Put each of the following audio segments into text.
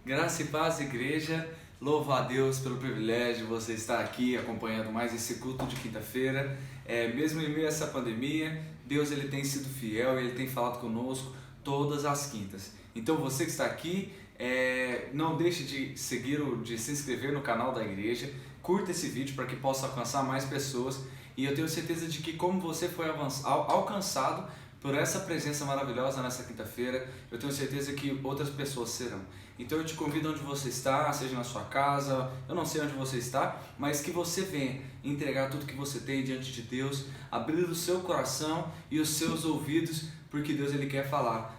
Graça e paz, igreja. Louvo a Deus pelo privilégio de você estar aqui acompanhando mais esse culto de quinta-feira. Mesmo em meio a essa pandemia, Deus ele tem sido fiel, ele tem falado conosco todas as quintas. Então você que está aqui, não deixe de seguir ou de se inscrever no canal da igreja, curta esse vídeo para que possa alcançar mais pessoas. E eu tenho certeza de que como você foi alcançado por essa presença maravilhosa nessa quinta-feira, eu tenho certeza que outras pessoas serão. Então eu te convido onde você está, seja na sua casa, eu não sei onde você está, mas que você venha entregar tudo que você tem diante de Deus, abrir o seu coração e os seus ouvidos, porque Deus ele quer falar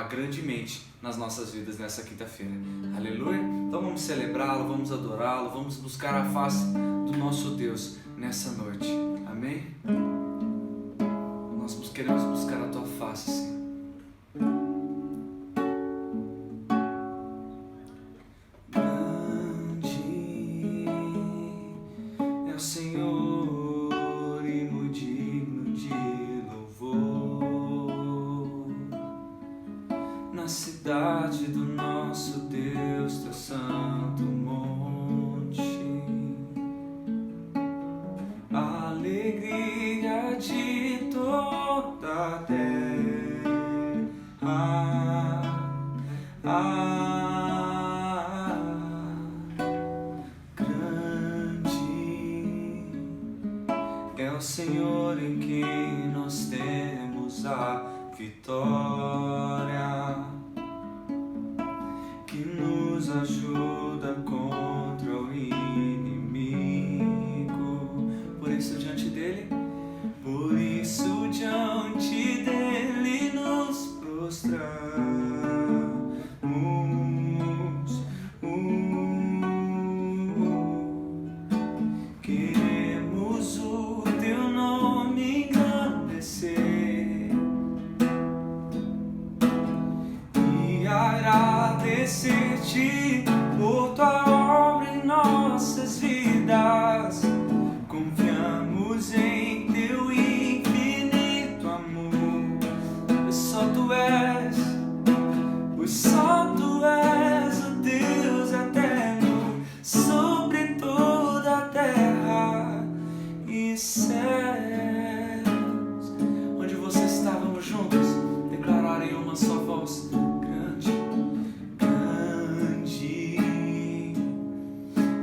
grandemente nas nossas vidas nessa quinta-feira. Aleluia! Então vamos celebrá-lo, vamos adorá-lo, vamos buscar a face do nosso Deus nessa noite. Amém? Nós queremos buscar a tua face, Senhor. Cidade do nosso Deus, teu santo monte, a alegria de toda a grande é o Senhor em quem nós temos a vitória, que nos ajuda contra o inimigo. Por isso diante dele nos prostramos. Queremos o teu nome engrandecer e agradecer-te por tua obra em nossas vidas. Confiamos em teu infinito amor, pois só tu és o Deus eterno sobre toda a terra e céus. Onde você está, vamos juntos declarar em uma só voz: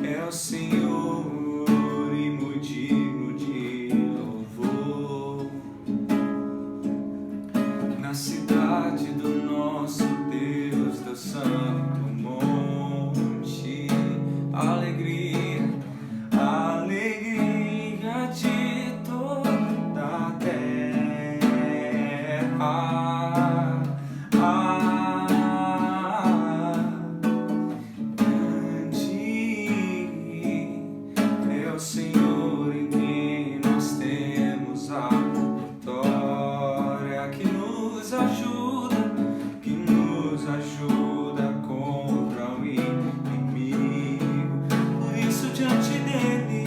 é o Senhor e muito digno de louvor. Na cidade do nosso Deus, teu santo monte, alegria de toda a terra. Senhor em quem nós temos a vitória, que nos ajuda contra o inimigo. Por isso diante dele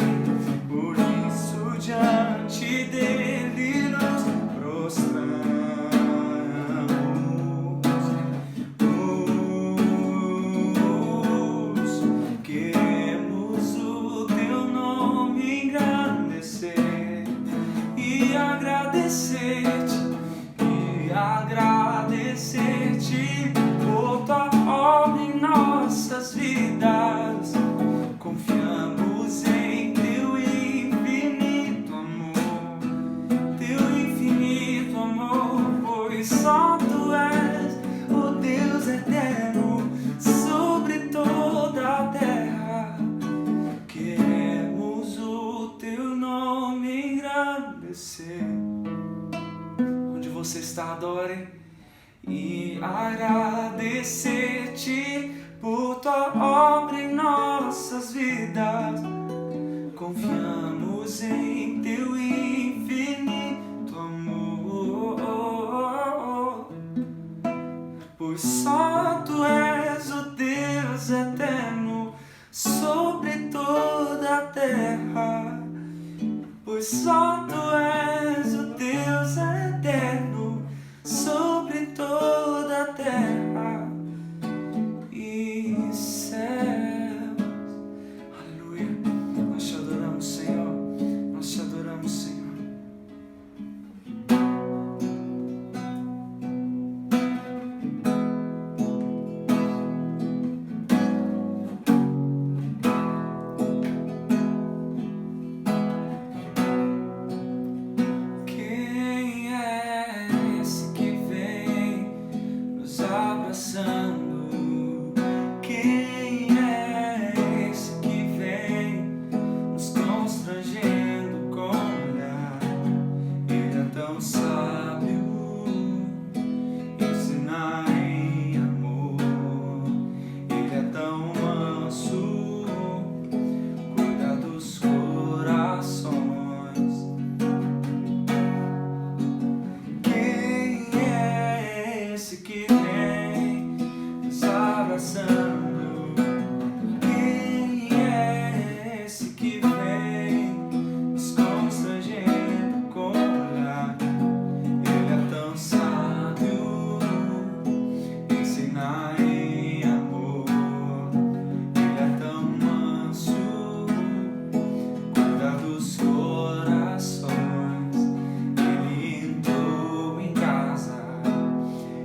nos prostramos. Queremos o teu nome engrandecer e agradecer-te por tua obra em nossas vidas. Confiamos em teu infinito amor, pois só tu és o Deus eterno sobre toda a terra. Queremos o teu nome engrandecer. Onde você está, adore e agradecer-te por tua obra em nossas vidas. Confiamos em teu infinito amor, pois só tu és o Deus eterno sobre toda a terra. Pois só tu és o Deus eterno sobre toda a terra. E abraçando. Quem é esse que vem nos constrangendo com o olhar? Ele é tão sábio, ensinar em amor. Ele é tão manso, cuida dos corações. Quem é esse que vem nos abraçando? Quem é esse que vem nos constrangendo com o olhar? Ele é tão sábio, ensinar em amor. Ele é tão manso, cuida dos corações. Ele entrou em casa,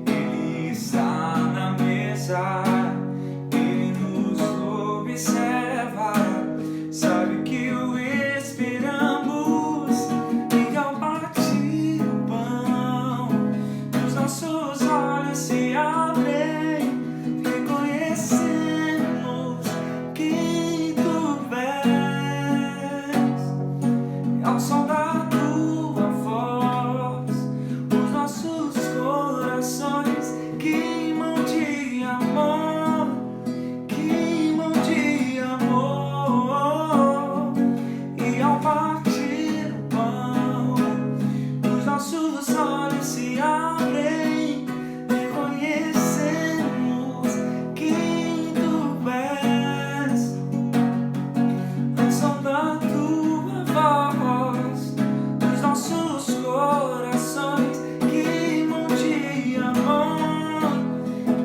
ele está na mesa, ele nos observa, sabe que o esperamos. E ao partir o pão, os nossos olhos se abrem, reconhecemos quem tu és. Ao som da tua voz, os nossos corações queimam de amor, queimam de amor. E ao partir o pão, os nossos olhos se abrem, reconhecemos quem tu és. Ao som da tua voz, os nossos corações queimam de amor,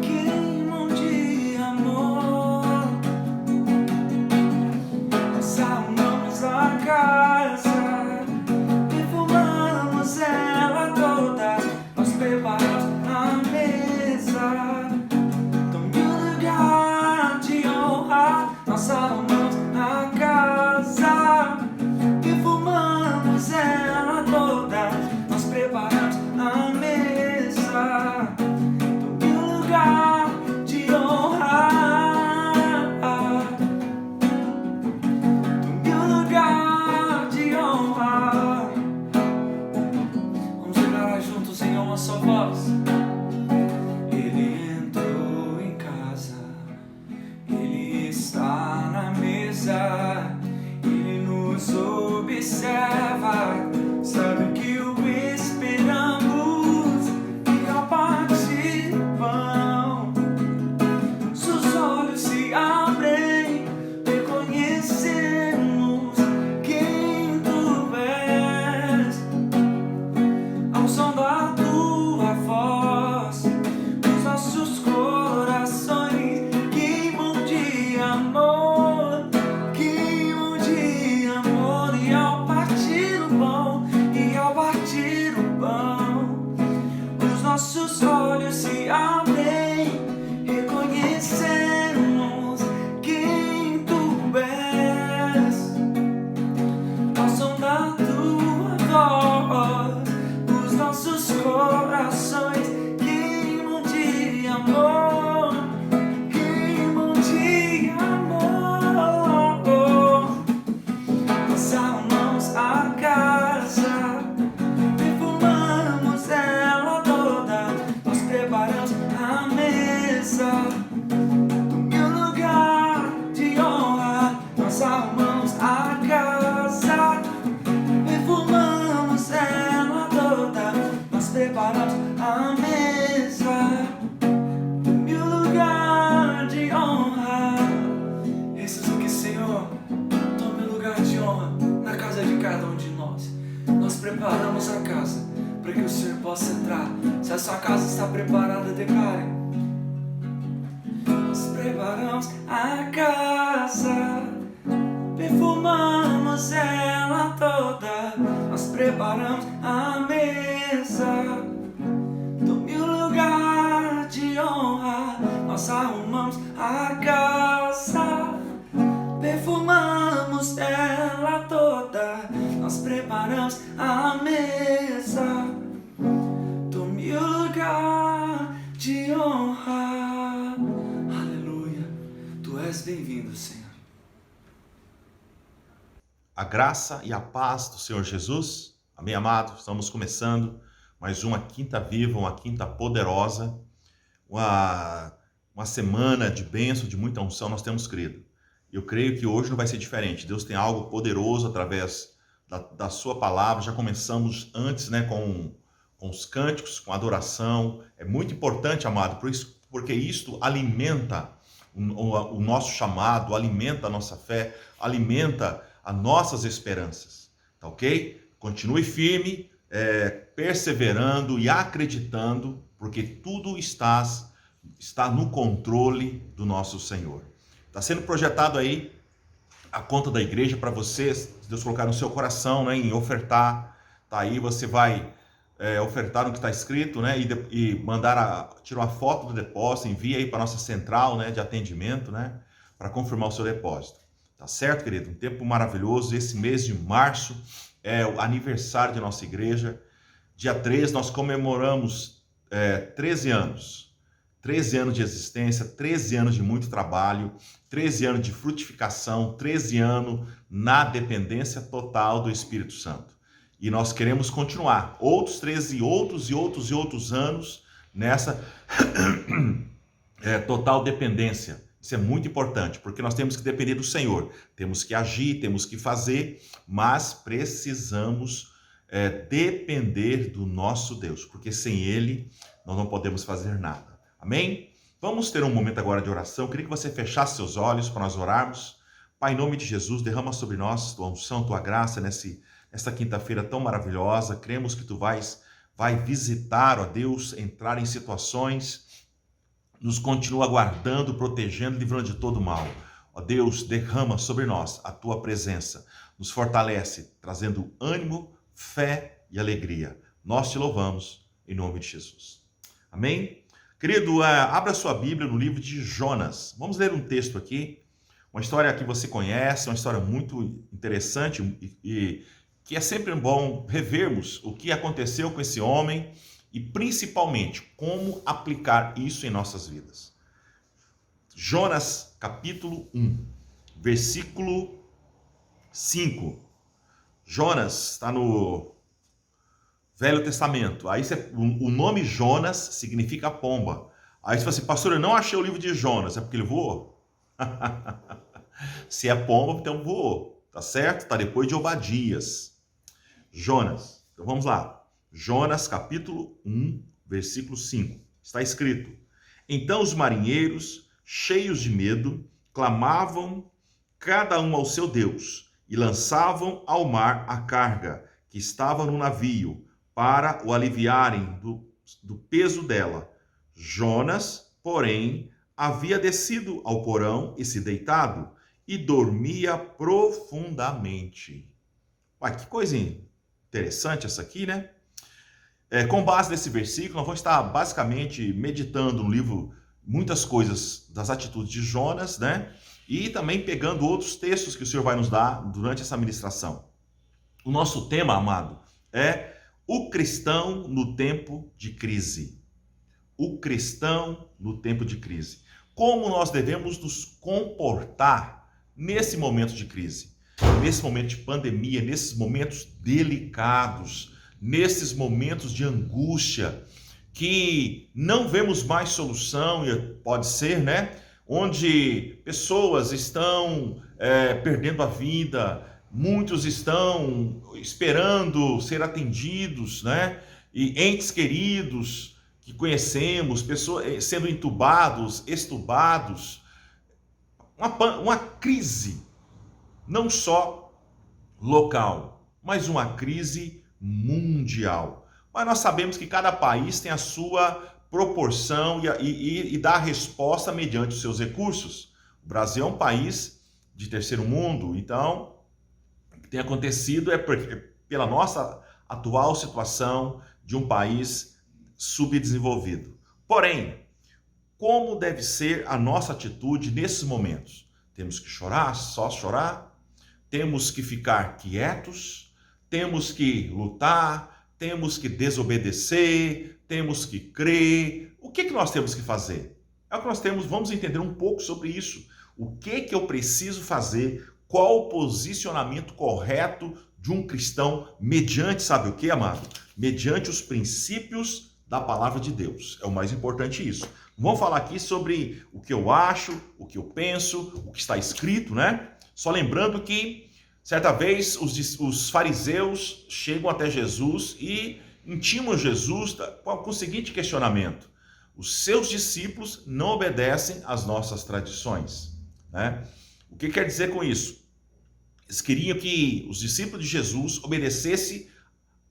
queimam de amor. Nós arrumamos a casa, perfumamos ela toda, nós preparamos a mesa, tome um lugar de honra. Nós arrumamos a casa, perfumamos ela toda, nós preparamos a mesa, tome um lugar de honra. Tome um lugar de honra. Vamos declarar juntos em uma só voz. Ele entrou em casa, ele está na mesa, ele nos observa, sabe que o esperamos. E ao partir o pão, seus olhos se abrem, reconhecemos quem tu és. Ao som da tua voz, os nossos corações queimam de amor, queimam de amor. E ao partir o pão, e ao partir o pão, os nossos olhos se abrem, reconhecemos quem tu és. Ao som da tua voz, os nossos corações queimam de amor, queimam de amor. Nós arrumamos a casa, perfumamos ela toda, nós preparamos a mesa, tome um lugar de honra. Nós arrumamos a casa, perfumamos ela toda, nós preparamos a mesa, tome um lugar de honra. Esses aqui, Senhor, tome um lugar de honra na casa de cada um de nós. Nós preparamos a casa para que o Senhor possa entrar. Se a sua casa está preparada, declare. Nós preparamos a casa, perfumamos ela toda, nós preparamos a mesa, tome um lugar de honra. Nós arrumamos a casa, perfumamos ela toda, nós preparamos a mesa, tome o lugar de honra. bem-vindos, Senhor. A graça e a paz do Senhor Jesus. Amém, amado? Estamos começando mais uma quinta viva, uma quinta poderosa, uma semana de bênção, de muita unção nós temos crido. Eu creio que hoje não vai ser diferente. Deus tem algo poderoso através da sua palavra. Já começamos antes, né, com os cânticos, com a adoração. É muito importante, amado, porque isto alimenta o nosso chamado, alimenta a nossa fé, alimenta as nossas esperanças, tá ok? Continue firme, perseverando e acreditando, porque tudo está no controle do nosso Senhor. Está sendo projetado aí a conta da igreja para vocês, se Deus colocar no seu coração, né, em ofertar. Tá aí, você vai ofertar no que está escrito, né, e tirar uma foto do depósito, envia aí para nossa central, né, de atendimento, né, para confirmar o seu depósito. Tá certo, querido? Um tempo maravilhoso. Esse mês de março é o aniversário de nossa igreja. Dia 13 nós comemoramos 13 anos. 13 anos de existência, 13 anos de muito trabalho, 13 anos de frutificação, 13 anos na dependência total do Espírito Santo. E nós queremos continuar outros 13, outros anos nessa total dependência. Isso é muito importante, porque nós temos que depender do Senhor. Temos que agir, temos que fazer, mas precisamos depender do nosso Deus, porque sem Ele nós não podemos fazer nada. Amém? Vamos ter um momento agora de oração. Eu queria que você fechasse seus olhos para nós orarmos. Pai, em nome de Jesus, derrama sobre nós tua unção, tua graça nessa quinta-feira tão maravilhosa. Cremos que tu vai visitar, ó Deus, entrar em situações, nos continua guardando, protegendo, livrando de todo mal. Ó Deus, derrama sobre nós a tua presença, nos fortalece, trazendo ânimo, fé e alegria. Nós te louvamos em nome de Jesus. Amém? Querido, abra sua Bíblia no livro de Jonas. Vamos ler um texto aqui, uma história que você conhece, uma história muito interessante e que é sempre bom revermos o que aconteceu com esse homem e principalmente como aplicar isso em nossas vidas. Jonas, capítulo 1, versículo 5. Jonas está no Velho Testamento. Aí o nome Jonas significa pomba. Aí você fala assim, pastor, eu não achei o livro de Jonas. É porque ele voou? Se é pomba, então voou. Tá certo? Está depois de Obadias. Jonas. Então vamos lá. Jonas, capítulo 1, versículo 5. Está escrito: Então os marinheiros, cheios de medo, clamavam cada um ao seu Deus e lançavam ao mar a carga que estava no navio, para o aliviarem do peso dela. Jonas, porém, havia descido ao porão e se deitado, e dormia profundamente. Ué, que coisa interessante essa aqui, né? Com base nesse versículo, nós vamos estar basicamente meditando no livro muitas coisas das atitudes de Jonas, né? E também pegando outros textos que o Senhor vai nos dar durante essa ministração. O nosso tema, amado, é o cristão no tempo de crise. O cristão no tempo de crise. Como nós devemos nos comportar nesse momento de crise, nesse momento de pandemia, nesses momentos delicados, nesses momentos de angústia, que não vemos mais solução, pode ser, né? Onde pessoas estão perdendo a vida, muitos estão esperando ser atendidos, né? E entes queridos que conhecemos, pessoas sendo entubados, extubados. Uma crise, não só local, mas uma crise mundial. Mas nós sabemos que cada país tem a sua proporção e dá a resposta mediante os seus recursos. O Brasil é um país de terceiro mundo, então o que tem acontecido é pela nossa atual situação de um país subdesenvolvido. Porém, como deve ser a nossa atitude nesses momentos? Temos que chorar, só chorar? Temos que ficar quietos? Temos que lutar? Temos que desobedecer? Temos que crer? O que nós temos que fazer? É o que nós temos, vamos entender um pouco sobre isso. O que eu preciso fazer? Qual o posicionamento correto de um cristão mediante, sabe o que, amado? Mediante os princípios da palavra de Deus. É o mais importante isso. Vamos falar aqui sobre o que eu acho, o que eu penso, o que está escrito, né? Só lembrando que, certa vez, os fariseus chegam até Jesus e intimam Jesus com o seguinte questionamento: os seus discípulos não obedecem às nossas tradições, né? O que quer dizer com isso? Eles queriam que os discípulos de Jesus obedecessem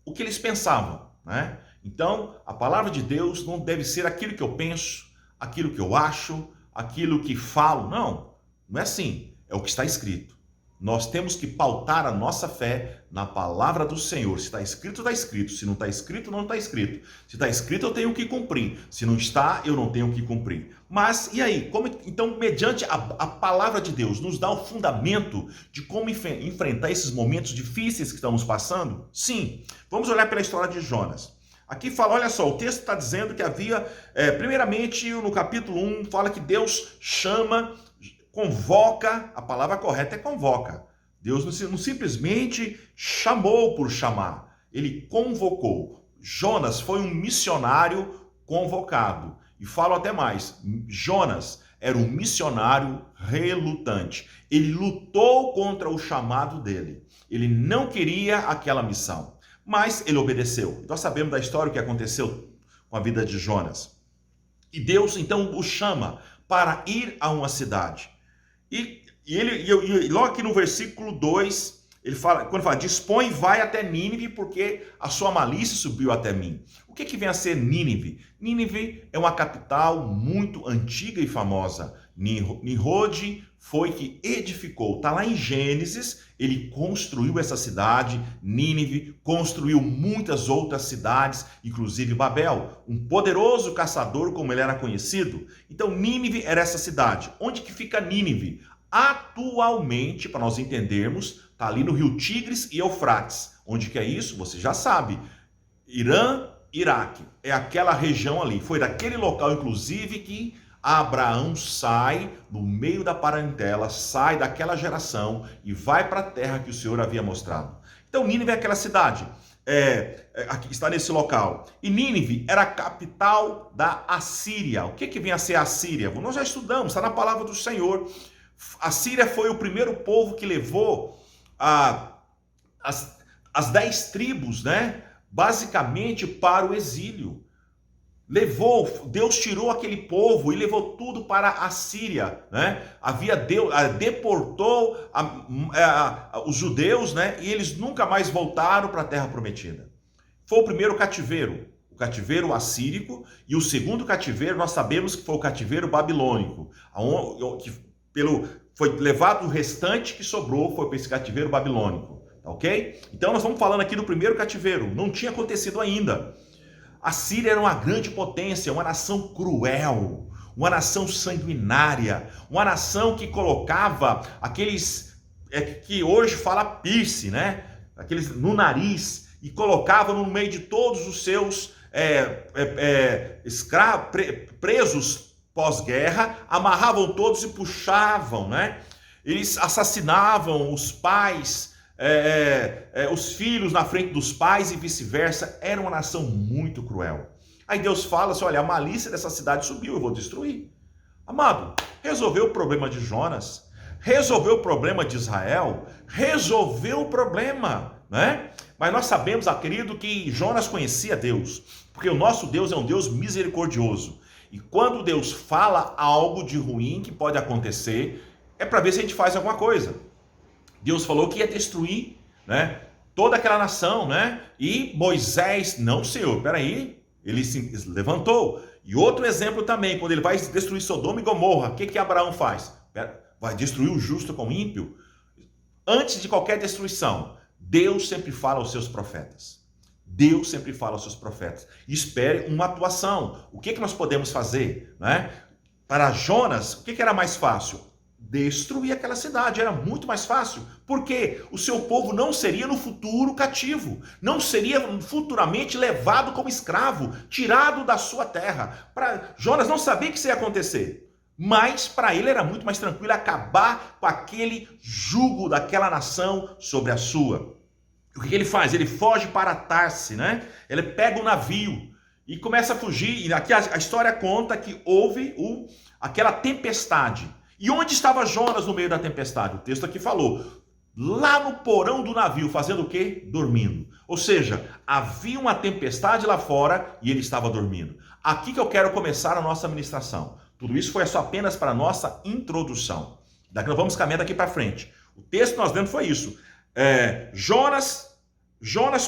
o que eles pensavam, né? Então, a palavra de Deus não deve ser aquilo que eu penso, aquilo que eu acho, aquilo que falo. Não, não é assim. É o que está escrito. Nós temos que pautar a nossa fé na palavra do Senhor. Se está escrito, está escrito. Se não está escrito, não está escrito. Se está escrito, eu tenho que cumprir. Se não está, eu não tenho que cumprir. Mas, e aí? Então, mediante a palavra de Deus, nos dá o fundamento de como enfrentar esses momentos difíceis que estamos passando? Sim. Vamos olhar pela história de Jonas. Aqui fala, olha só, o texto está dizendo que havia, primeiramente no capítulo 1, fala que Deus chama, convoca, a palavra correta é convoca. Deus não simplesmente chamou por chamar, ele convocou. Jonas foi um missionário convocado. E falo até mais, Jonas era um missionário relutante. Ele lutou contra o chamado dele. Ele não queria aquela missão. Mas ele obedeceu. Nós sabemos da história o que aconteceu com a vida de Jonas. E Deus então o chama para ir a uma cidade. E logo aqui no versículo 2, ele fala, quando fala, dispõe, vai até Nínive, porque a sua malícia subiu até mim. O que vem a ser Nínive? Nínive é uma capital muito antiga e famosa. Nimrod foi que edificou. Está lá em Gênesis, ele construiu essa cidade, Nínive, construiu muitas outras cidades, inclusive Babel, um poderoso caçador como ele era conhecido. Então Nínive era essa cidade. Onde que fica Nínive? Atualmente, para nós entendermos, está ali no rio Tigres e Eufrates. Onde que é isso? Você já sabe. Irã, Iraque. É aquela região ali. Foi daquele local, inclusive, que Abraão sai no meio da parentela, sai daquela geração e vai para a terra que o Senhor havia mostrado. Então Nínive é aquela cidade, aqui está nesse local. E Nínive era a capital da Assíria. O que vem a ser a Assíria? Nós já estudamos, está na palavra do Senhor. A Síria foi o primeiro povo que levou as 10 tribos, né, basicamente para o exílio. Deus tirou aquele povo e levou tudo para a Síria, né? Deportou os judeus, né? E eles nunca mais voltaram para a terra prometida. Foi o primeiro cativeiro, o cativeiro assírico, e o segundo cativeiro nós sabemos que foi o cativeiro babilônico, foi levado o restante que sobrou, foi para esse cativeiro babilônico, tá ok? Então nós estamos falando aqui do primeiro cativeiro, não tinha acontecido ainda. A Síria era uma grande potência, uma nação cruel, uma nação sanguinária, uma nação que colocava aqueles, que hoje fala piercing, né? Aqueles no nariz, e colocava no meio de todos os seus presos pós-guerra, amarravam todos e puxavam, né? Eles assassinavam os pais, os filhos na frente dos pais e vice-versa. Era uma nação muito cruel. Aí Deus fala assim, olha, a malícia dessa cidade subiu, eu vou destruir. Amado, resolveu o problema de Jonas, resolveu o problema de Israel, resolveu o problema, né? Mas nós sabemos, querido, que Jonas conhecia Deus, porque o nosso Deus é um Deus misericordioso. E quando Deus fala algo de ruim que pode acontecer, é para ver se a gente faz alguma coisa. Deus falou que ia destruir, né, toda aquela nação, né? E Moisés, não, Senhor, peraí, ele se levantou. E outro exemplo também, quando ele vai destruir Sodoma e Gomorra, o que Abraão faz? Vai destruir o justo com o ímpio? Antes de qualquer destruição, Deus sempre fala aos seus profetas. Deus sempre fala aos seus profetas. Espere uma atuação. O que nós podemos fazer, né? Para Jonas, o que era mais fácil? Destruir aquela cidade, era muito mais fácil, porque o seu povo não seria no futuro cativo, não seria futuramente levado como escravo, tirado da sua terra. Jonas não sabia que isso ia acontecer, Mas para ele era muito mais tranquilo acabar com aquele jugo daquela nação sobre a sua. O que ele faz? Ele foge para Tarse, né? Ele pega o navio e começa a fugir. E aqui a história conta que houve aquela tempestade. E onde estava Jonas no meio da tempestade? O texto aqui falou, lá no porão do navio, fazendo o quê? Dormindo. Ou seja, havia uma tempestade lá fora e ele estava dormindo. Aqui que eu quero começar a nossa ministração. Tudo isso foi só apenas para a nossa introdução. Daqui nós vamos caminhar daqui para frente. O texto que nós lemos foi isso. Jonas,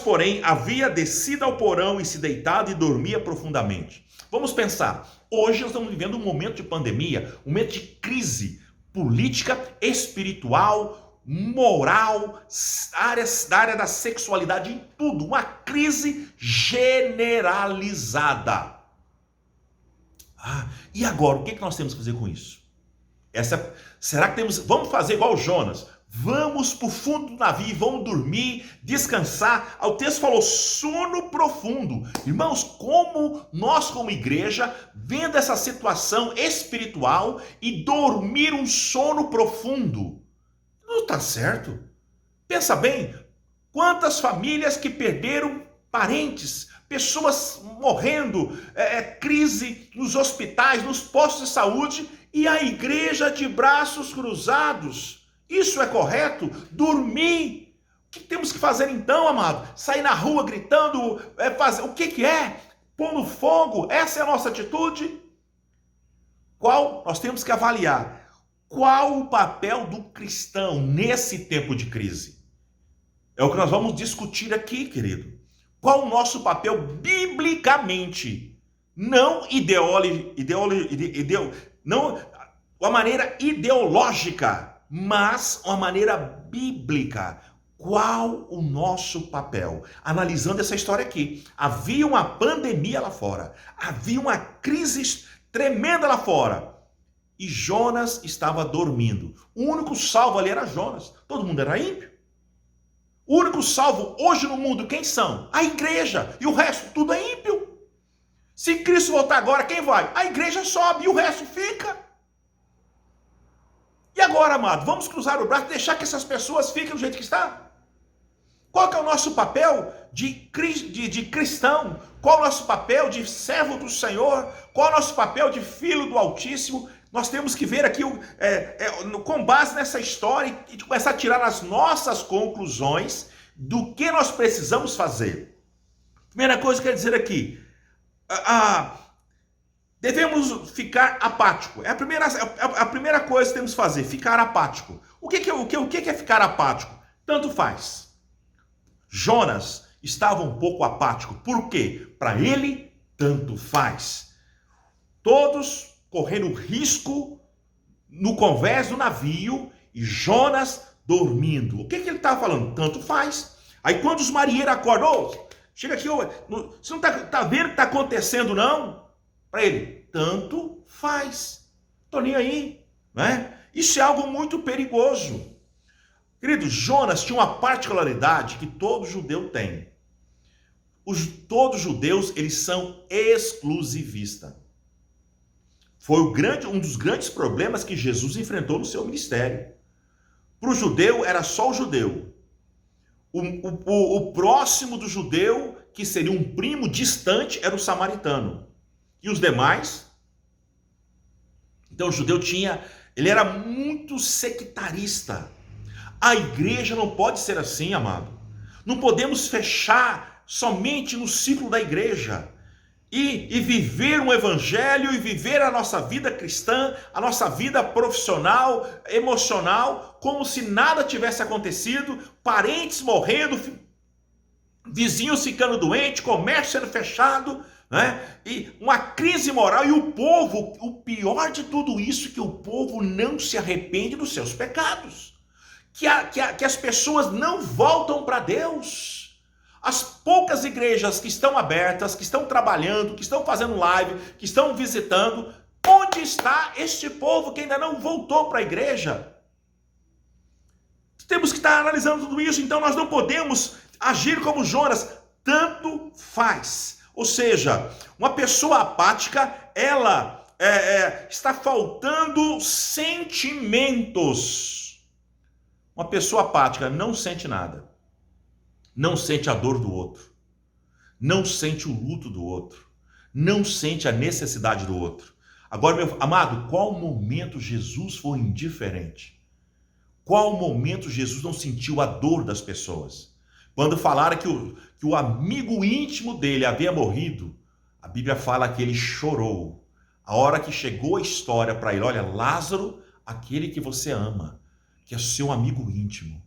porém, havia descido ao porão e se deitado e dormia profundamente. Vamos pensar. Hoje nós estamos vivendo um momento de pandemia, um momento de crise política, espiritual, moral, da área da sexualidade, em tudo. Uma crise generalizada. E agora, o que nós temos que fazer com isso? Será que vamos fazer igual Jonas? Vamos para o fundo do navio, vamos dormir, descansar. O texto falou sono profundo. Irmãos, como nós como igreja, vendo essa situação espiritual e dormir um sono profundo? Não está certo. Pensa bem, quantas famílias que perderam parentes, pessoas morrendo, crise nos hospitais, nos postos de saúde, e a igreja de braços cruzados. Isso é correto? Dormir. O que temos que fazer então, amado? Sair na rua gritando, fazer o que é? Pondo fogo? Essa é a nossa atitude? Nós temos que avaliar qual o papel do cristão nesse tempo de crise. É o que nós vamos discutir aqui, querido. Qual o nosso papel biblicamente? Não não uma maneira ideológica, mas uma maneira bíblica. Qual o nosso papel? Analisando essa história aqui, havia uma pandemia lá fora, havia uma crise tremenda lá fora, e Jonas estava dormindo. O único salvo ali era Jonas, todo mundo era ímpio. O único salvo hoje no mundo, quem são? A igreja, e o resto tudo é ímpio. Se Cristo voltar agora, quem vai? A igreja sobe e o resto fica. E agora, amado, vamos cruzar o braço e deixar que essas pessoas fiquem do jeito que está? Qual que é o nosso papel de cristão? Qual é o nosso papel de servo do Senhor? Qual é o nosso papel de filho do Altíssimo? Nós temos que ver aqui, com base nessa história, e começar a tirar as nossas conclusões do que nós precisamos fazer. Primeira coisa que eu quero dizer aqui, devemos ficar apático. É a primeira coisa que temos que fazer, ficar apático. O que é ficar apático? Tanto faz. Jonas estava um pouco apático. Por quê? Para ele, tanto faz. Todos correndo risco no convés do navio e Jonas dormindo. O que ele estava falando? Tanto faz. Aí quando os marinheiros acordam, chega aqui, você não está vendo o que está acontecendo não? Para ele, tanto faz. Estou nem aí. Né? Isso é algo muito perigoso. Querido, Jonas tinha uma particularidade que todo judeu tem. Todos os judeus, eles são exclusivistas. Foi um dos grandes problemas que Jesus enfrentou no seu ministério. Para o judeu, era só o judeu. O próximo do judeu, que seria um primo distante, era o samaritano. E os demais? Então o judeu ele era muito sectarista. A igreja não pode ser assim, amado. Não podemos fechar somente no ciclo da igreja. E viver um evangelho e viver a nossa vida cristã, a nossa vida profissional, emocional, como se nada tivesse acontecido, parentes morrendo, vizinhos ficando doentes, comércio sendo fechado, né? E uma crise moral, e o povo, o pior de tudo isso, que o povo não se arrepende dos seus pecados, que as pessoas não voltam para Deus. As poucas igrejas que estão abertas, que estão trabalhando, que estão fazendo live, que estão visitando, onde está este povo que ainda não voltou para a igreja? Temos que estar analisando tudo isso, então nós não podemos agir como Jonas, tanto faz. Ou seja, uma pessoa apática, ela está faltando sentimentos. Uma pessoa apática não sente nada. Não sente a dor do outro. Não sente o luto do outro. Não sente a necessidade do outro. Agora, meu amado, qual momento Jesus foi indiferente? Qual momento Jesus não sentiu a dor das pessoas? Quando falaram que o amigo íntimo dele havia morrido, a Bíblia fala que ele chorou. A hora que chegou a história para ele, olha, Lázaro, aquele que você ama, que é seu amigo íntimo.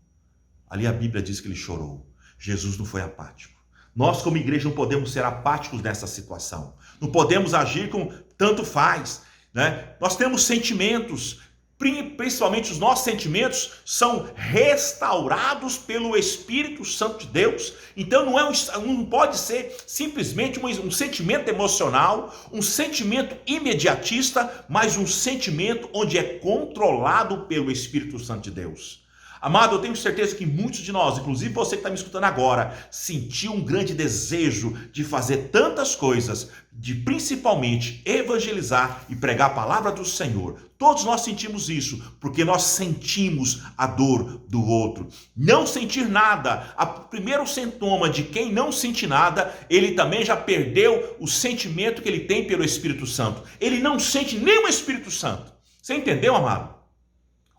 Ali a Bíblia diz que ele chorou. Jesus não foi apático. Nós, como igreja, não podemos ser apáticos nessa situação. Não podemos agir com tanto faz, né? Nós temos sentimentos, principalmente os nossos sentimentos são restaurados pelo Espírito Santo de Deus. Então não pode ser simplesmente um sentimento emocional, um sentimento imediatista, mas um sentimento onde é controlado pelo Espírito Santo de Deus. Amado, eu tenho certeza que muitos de nós, inclusive você que está me escutando agora, sentiu um grande desejo de fazer tantas coisas, de principalmente evangelizar e pregar a palavra do Senhor. Todos nós sentimos isso, porque nós sentimos a dor do outro. Não sentir nada, o primeiro sintoma de quem não sente nada, ele também já perdeu o sentimento que ele tem pelo Espírito Santo. Ele não sente nem o Espírito Santo. Você entendeu, amado?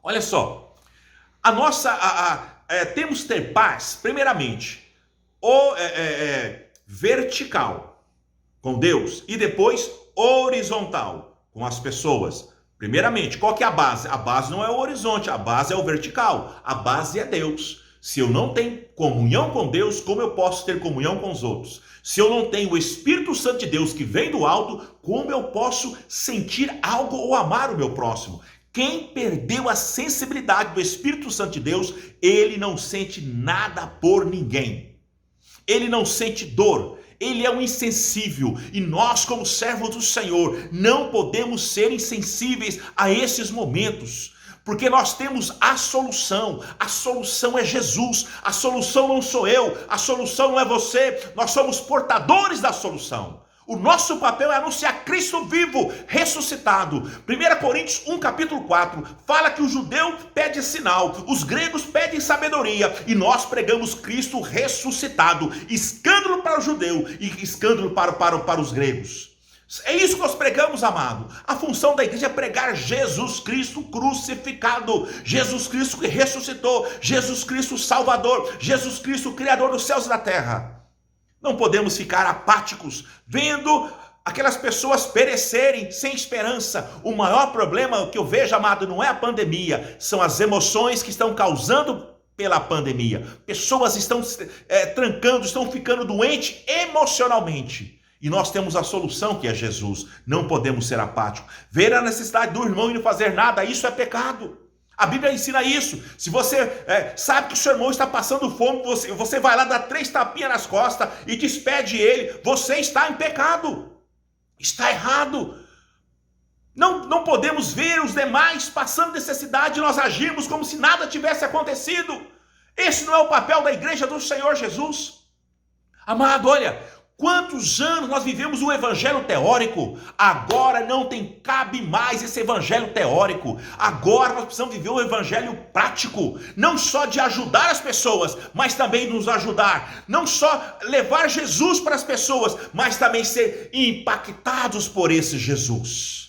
Olha só. Temos que ter paz, primeiramente, vertical com Deus e depois horizontal com as pessoas. Primeiramente, qual que é a base? A base não é o horizonte, a base é o vertical, a base é Deus. Se eu não tenho comunhão com Deus, como eu posso ter comunhão com os outros? Se eu não tenho o Espírito Santo de Deus que vem do alto, como eu posso sentir algo ou amar o meu próximo? Quem perdeu a sensibilidade do Espírito Santo de Deus, ele não sente nada por ninguém. Ele não sente dor. Ele é um insensível. E nós, como servos do Senhor, não podemos ser insensíveis a esses momentos. Porque nós temos a solução. A solução é Jesus. A solução não sou eu. A solução não é você. Nós somos portadores da solução. O nosso papel é anunciar Cristo vivo, ressuscitado. 1 Coríntios 1, capítulo 4, fala que o judeu pede sinal, os gregos pedem sabedoria, e nós pregamos Cristo ressuscitado. Escândalo para o judeu e escândalo para os gregos. É isso que nós pregamos, amado. A função da igreja é pregar Jesus Cristo crucificado, Jesus Cristo que ressuscitou, Jesus Cristo Salvador, Jesus Cristo Criador dos céus e da terra. Não podemos ficar apáticos, vendo aquelas pessoas perecerem sem esperança. O maior problema que eu vejo, amado, não é a pandemia, são as emoções que estão causando pela pandemia. Pessoas estão trancando, estão ficando doentes emocionalmente. E nós temos a solução que é Jesus. Não podemos ser apáticos. Ver a necessidade do irmão e não fazer nada, isso é pecado. A Bíblia ensina isso. Se você sabe que o seu irmão está passando fome, você vai lá dar 3 tapinhas nas costas e despede ele, você está em pecado. Está errado. Não podemos ver os demais passando necessidade e nós agirmos como se nada tivesse acontecido. Esse não é o papel da igreja do Senhor Jesus. Amado, olha, quantos anos nós vivemos o evangelho teórico? Agora não cabe mais esse evangelho teórico. Agora nós precisamos viver o evangelho prático. Não só de ajudar as pessoas, mas também nos ajudar. Não só levar Jesus para as pessoas, mas também ser impactados por esse Jesus.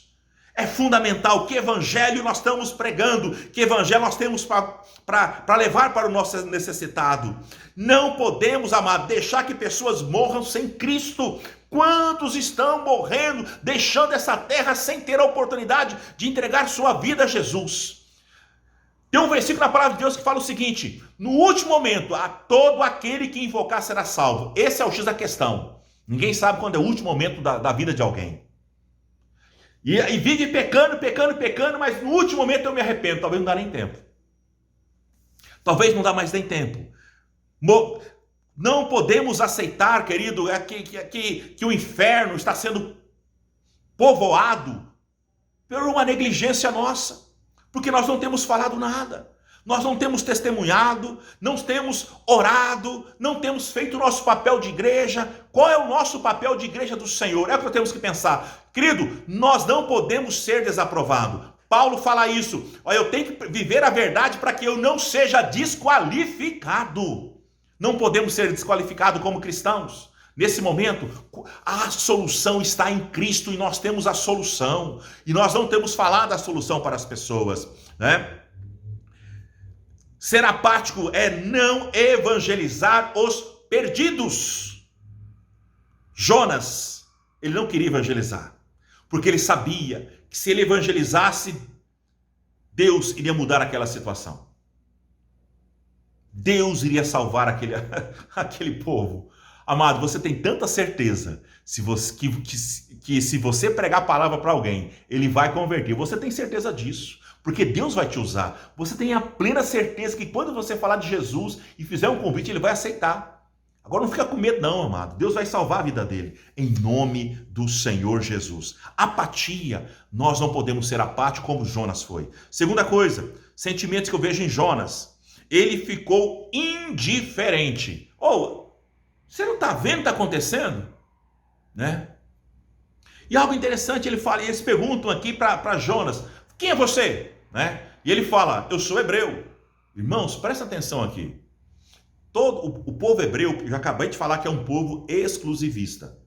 É fundamental que evangelho nós estamos pregando, que evangelho nós temos para levar para o nosso necessitado. Não podemos, amado, deixar que pessoas morram sem Cristo. Quantos estão morrendo, deixando essa terra sem ter a oportunidade de entregar sua vida a Jesus? Tem um versículo na palavra de Deus que fala o seguinte: no último momento, a todo aquele que invocar será salvo. Esse é o X da questão. Ninguém sabe quando é o último momento da vida de alguém. E vive pecando, mas no último momento eu me arrependo. Talvez não dá nem tempo. Talvez não dá mais nem tempo. Não podemos aceitar, querido, que o inferno está sendo povoado por uma negligência nossa. Porque nós não temos falado nada. Nós não temos testemunhado, não temos orado, não temos feito o nosso papel de igreja. Qual é o nosso papel de igreja do Senhor? É o que nós temos que pensar. Querido, nós não podemos ser desaprovados. Paulo fala isso. Eu tenho que viver a verdade para que eu não seja desqualificado. Não podemos ser desqualificados como cristãos. Nesse momento, a solução está em Cristo e nós temos a solução. E nós não temos falado a solução para as pessoas, né? Ser apático é não evangelizar os perdidos. Jonas, ele não queria evangelizar, porque ele sabia que se ele evangelizasse, Deus iria mudar aquela situação. Deus iria salvar aquele povo. Amado, você tem tanta certeza que se você pregar a palavra para alguém, ele vai converter. Você tem certeza disso. Porque Deus vai te usar. Você tem a plena certeza que quando você falar de Jesus e fizer um convite, ele vai aceitar. Agora não fica com medo não, amado. Deus vai salvar a vida dele. Em nome do Senhor Jesus. Apatia. Nós não podemos ser apáticos como Jonas foi. Segunda coisa, sentimentos que eu vejo em Jonas. Ele ficou indiferente. Você não está vendo o que está acontecendo? Né? E algo interessante, eles perguntam aqui para Jonas, quem é você? Né? E ele fala, eu sou hebreu. Irmãos, presta atenção aqui. Todo o povo hebreu, já acabei de falar que é um povo exclusivista.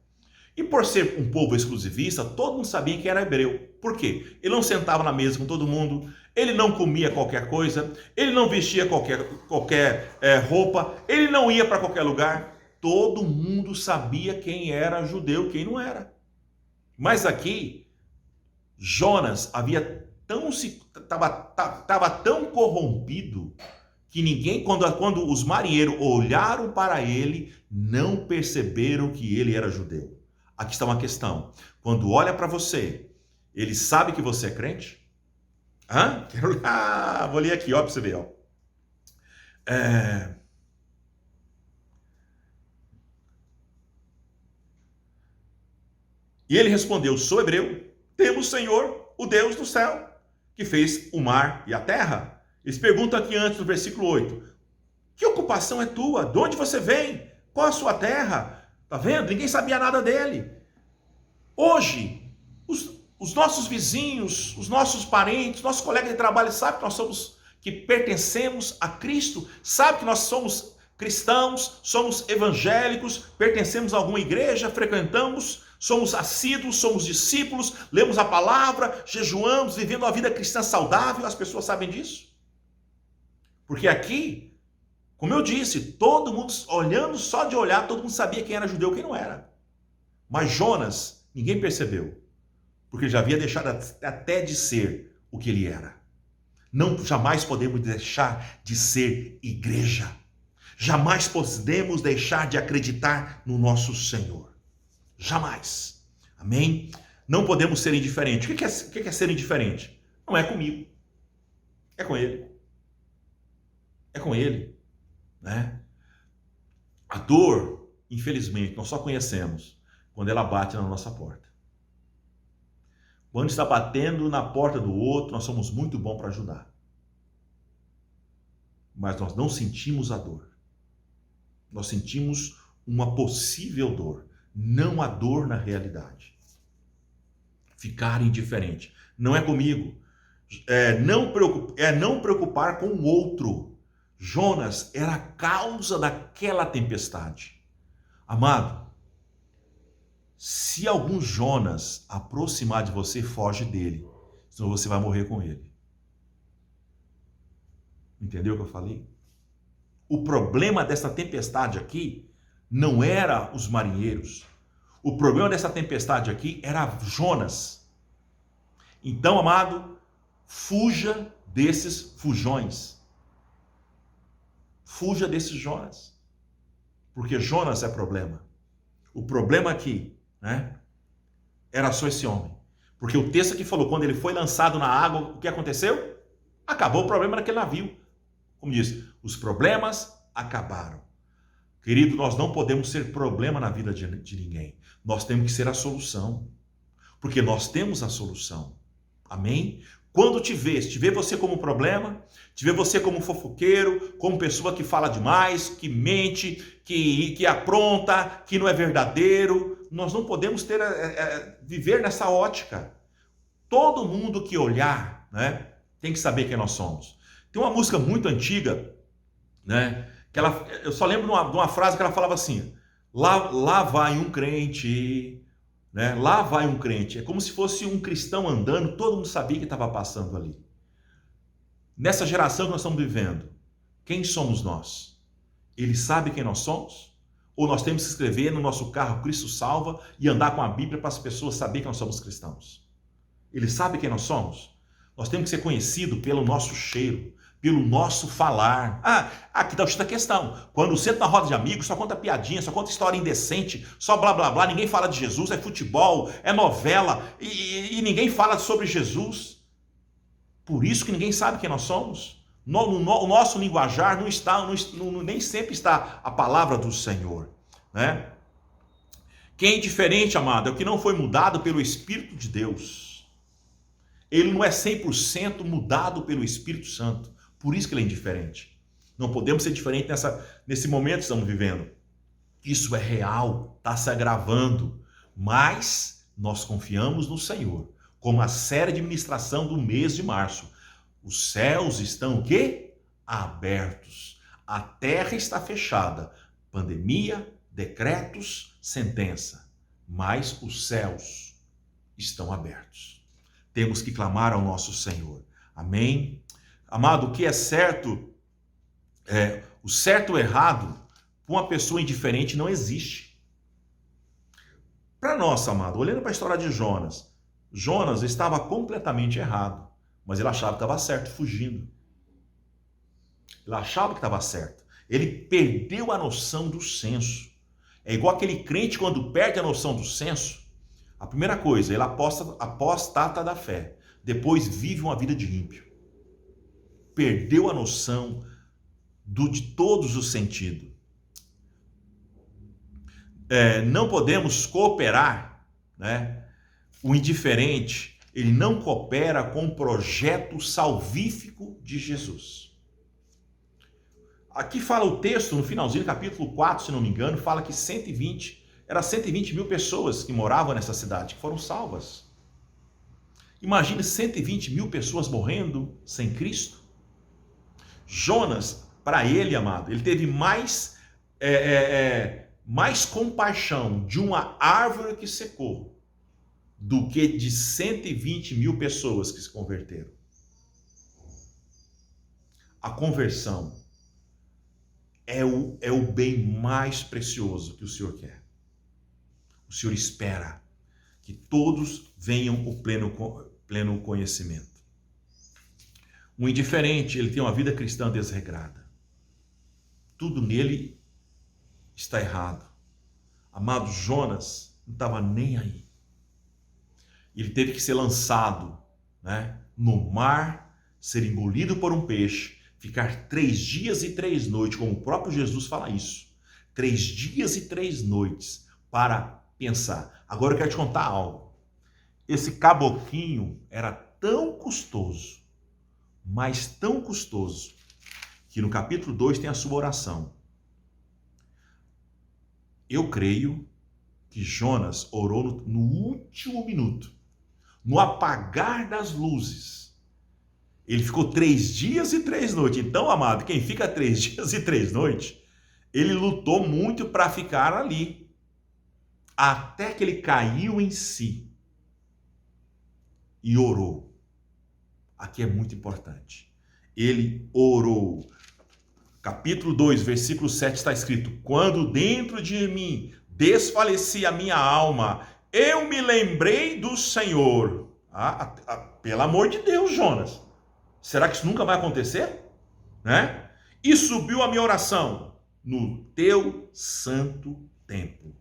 E por ser um povo exclusivista, todo mundo sabia que era hebreu. Por quê? Ele não sentava na mesa com todo mundo, ele não comia qualquer coisa, ele não vestia qualquer roupa, ele não ia para qualquer lugar. Todo mundo sabia quem era judeu, quem não era. Mas aqui, Jonas estava tão corrompido que ninguém, quando os marinheiros olharam para ele, não perceberam que ele era judeu. Aqui está uma questão. Quando olha para você, ele sabe que você é crente? Vou ler aqui, para você ver. E ele respondeu, sou hebreu, temos o Senhor, o Deus do céu, que fez o mar e a terra. Eles perguntam aqui antes, no versículo 8, que ocupação é tua? De onde você vem? Qual a sua terra? Tá vendo? Ninguém sabia nada dele. Hoje, os nossos vizinhos, os nossos parentes, nossos colegas de trabalho sabem que pertencemos a Cristo, sabem que nós somos cristãos, somos evangélicos, pertencemos a alguma igreja, frequentamos, somos assíduos, somos discípulos, lemos a palavra, jejuamos, vivendo uma vida cristã saudável. As pessoas sabem disso? Porque aqui, como eu disse, todo mundo, olhando só de olhar, todo mundo sabia quem era judeu e quem não era. Mas Jonas, ninguém percebeu, porque já havia deixado até de ser o que ele era. Não, jamais podemos deixar de ser igreja. Jamais podemos deixar de acreditar no nosso Senhor. Jamais. Amém? Não podemos ser indiferentes. O que é ser indiferente? Não é comigo. É com ele. É com ele. Né? A dor, infelizmente, nós só conhecemos quando ela bate na nossa porta. Quando está batendo na porta do outro, nós somos muito bons para ajudar. Mas nós não sentimos a dor. Nós sentimos uma possível dor, não a dor na realidade. Ficar indiferente. Não é comigo. Não preocupar com o outro. Jonas era a causa daquela tempestade. Amado, se algum Jonas aproximar de você, foge dele, senão você vai morrer com ele. Entendeu o que eu falei? O problema dessa tempestade aqui não era os marinheiros. O problema dessa tempestade aqui era Jonas. Então, amado, fuja desses fujões. Fuja desses Jonas. Porque Jonas é problema. O problema aqui, né, era só esse homem. Porque o texto aqui falou, quando ele foi lançado na água, o que aconteceu? Acabou o problema daquele navio. Como diz, os problemas acabaram. Querido, nós não podemos ser problema na vida de ninguém. Nós temos que ser a solução. Porque nós temos a solução. Amém? quando te vê você como problema, te vê você como fofoqueiro, como pessoa que fala demais, que mente, que apronta, que não é verdadeiro. Nós não podemos viver nessa ótica. Todo mundo que olhar, né, tem que saber quem nós somos. Tem uma música muito antiga, né, eu só lembro de uma frase que ela falava assim: lá vai um crente, né? Lá vai um crente. É como se fosse um cristão andando, todo mundo sabia que estava passando ali. Nessa geração que nós estamos vivendo, quem somos nós? Ele sabe quem nós somos? Ou nós temos que escrever no nosso carro Cristo salva e andar com a Bíblia para as pessoas saberem que nós somos cristãos? Ele sabe quem nós somos? Nós temos que ser conhecidos pelo nosso cheiro, pelo nosso falar. Aqui está a questão. Quando você está na roda de amigos, só conta piadinha, só conta história indecente, só blá blá blá, ninguém fala de Jesus, é futebol, é novela, e ninguém fala sobre Jesus. Por isso que ninguém sabe quem nós somos. O nosso linguajar nem sempre está a palavra do Senhor, né? Quem é indiferente, amado, é o que não foi mudado pelo Espírito de Deus. Ele não é 100% mudado pelo Espírito Santo. Por isso que ele é indiferente. Não podemos ser diferentes nesse momento que estamos vivendo. Isso é real, está se agravando. Mas nós confiamos no Senhor. Como a série de ministração do mês de março. Os céus estão o quê? Abertos. A terra está fechada. Pandemia, decretos, sentença. Mas os céus estão abertos. Temos que clamar ao nosso Senhor. Amém? Amado, o que é certo, o certo ou errado, para uma pessoa indiferente não existe. Para nós, amado, olhando para a história de Jonas, Jonas estava completamente errado, mas ele achava que estava certo, fugindo. Ele achava que estava certo. Ele perdeu a noção do senso. É igual aquele crente quando perde a noção do senso. A primeira coisa, ele apostata da fé. Depois vive uma vida de ímpio. Perdeu a noção de todos os sentidos. Não podemos cooperar, né? O indiferente, ele não coopera com o projeto salvífico de Jesus. Aqui fala o texto, no finalzinho, capítulo 4, se não me engano, fala que 120 mil pessoas que moravam nessa cidade, que foram salvas. Imagine 120 mil pessoas morrendo sem Cristo. Jonas, para ele, amado, ele teve mais compaixão de uma árvore que secou do que de 120 mil pessoas que se converteram. A conversão é o bem mais precioso que o Senhor quer. O Senhor espera que todos venham ao pleno conhecimento. O indiferente, ele tem uma vida cristã desregrada. Tudo nele está errado. Amado, Jonas não estava nem aí. Ele teve que ser lançado, né, no mar, ser engolido por um peixe, ficar 3 dias e 3 noites, como o próprio Jesus fala isso. 3 dias e 3 noites para pensar. Agora eu quero te contar algo. Esse caboquinho era tão custoso, mas tão custoso, que no capítulo 2 tem a sua oração. Eu creio que Jonas orou no último minuto, no apagar das luzes. Ele ficou 3 dias e 3 noites. Então, amado, quem fica 3 dias e 3 noites, ele lutou muito para ficar ali, até que ele caiu em si e orou. Aqui é muito importante. Ele orou. Capítulo 2, versículo 7 está escrito: quando dentro de mim desfalecia a minha alma, eu me lembrei do Senhor. Pelo amor de Deus, Jonas. Será que isso nunca vai acontecer? Né? E subiu a minha oração no teu santo templo.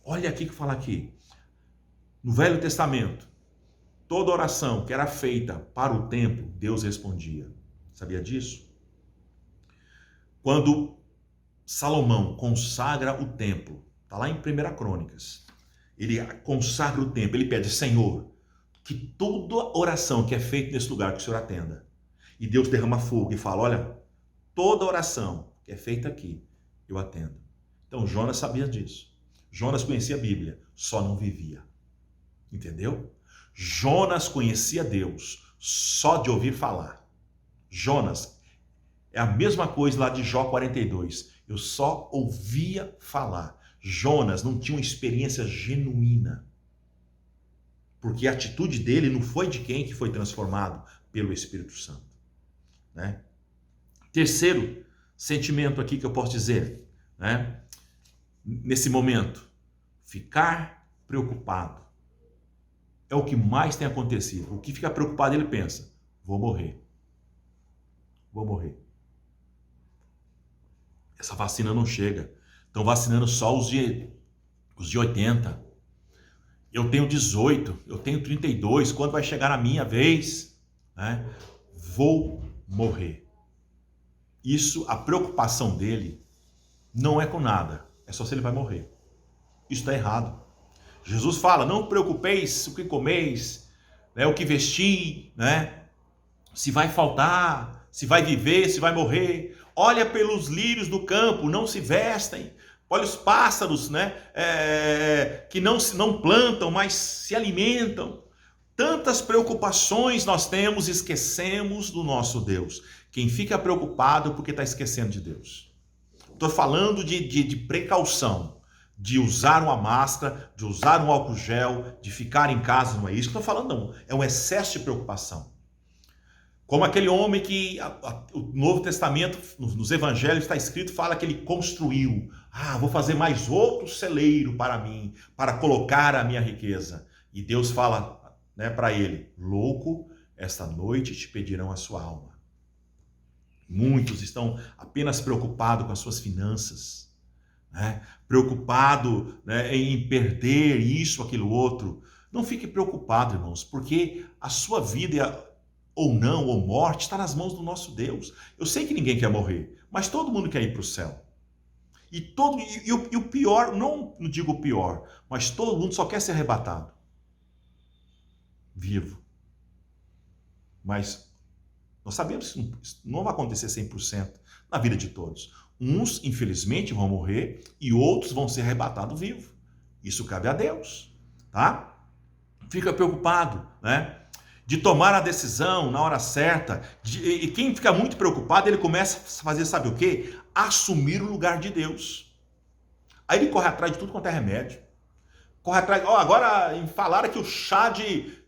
Olha aqui que fala aqui. No Velho Testamento, toda oração que era feita para o templo, Deus respondia. Sabia disso? Quando Salomão consagra o templo, está lá em 1 Crônicas, ele consagra o templo, ele pede: Senhor, que toda oração que é feita nesse lugar que o Senhor atenda. E Deus derrama fogo e fala, olha, toda oração que é feita aqui, eu atendo. Então Jonas sabia disso. Jonas conhecia a Bíblia, só não vivia. Entendeu? Jonas conhecia Deus só de ouvir falar. Jonas é a mesma coisa lá de Jó 42. Eu só ouvia falar. Jonas não tinha uma experiência genuína. Porque a atitude dele não foi de quem que foi transformado pelo Espírito Santo. Né? Terceiro sentimento aqui que eu posso dizer, né? Nesse momento, ficar preocupado é o que mais tem acontecido. O que fica preocupado, ele pensa, vou morrer. Vou morrer. Essa vacina não chega. Estão vacinando só os de 80. Eu tenho 18, eu tenho 32. Quando vai chegar a minha vez? Né? Vou morrer. Isso, a preocupação dele não é com nada. É só se ele vai morrer. Isso está errado. Jesus fala, não preocupeis o que comeis, né, o que vestir, né, se vai faltar, se vai viver, se vai morrer. Olha pelos lírios do campo, não se vestem. Olha os pássaros, né, que não plantam, mas se alimentam. Tantas preocupações nós temos, esquecemos do nosso Deus. Quem fica preocupado porque está esquecendo de Deus. Estou falando de precaução, de usar uma máscara, de usar um álcool gel, de ficar em casa, não é isso que estou falando, não. É um excesso de preocupação. Como aquele homem que o Novo Testamento, nos Evangelhos está escrito, fala que ele construiu. Vou fazer mais outro celeiro para mim, para colocar a minha riqueza. E Deus fala, né, para ele, louco, esta noite te pedirão a sua alma. Muitos estão apenas preocupados com as suas finanças, né? Preocupado, né, em perder isso, aquilo, outro. Não fique preocupado, irmãos, porque a sua vida, ou não, ou morte, está nas mãos do nosso Deus. Eu sei que ninguém quer morrer, mas todo mundo quer ir para o céu. E o pior, não digo o pior, mas todo mundo só quer ser arrebatado. Vivo. Mas nós sabemos que isso não vai acontecer 100% na vida de todos. Uns, infelizmente, vão morrer e outros vão ser arrebatados vivos. Isso cabe a Deus, tá? Fica preocupado, né? De tomar a decisão na hora certa. E quem fica muito preocupado, ele começa a fazer, sabe o quê? Assumir o lugar de Deus. Aí ele corre atrás de tudo quanto é remédio. Corre atrás... agora falaram que o chá de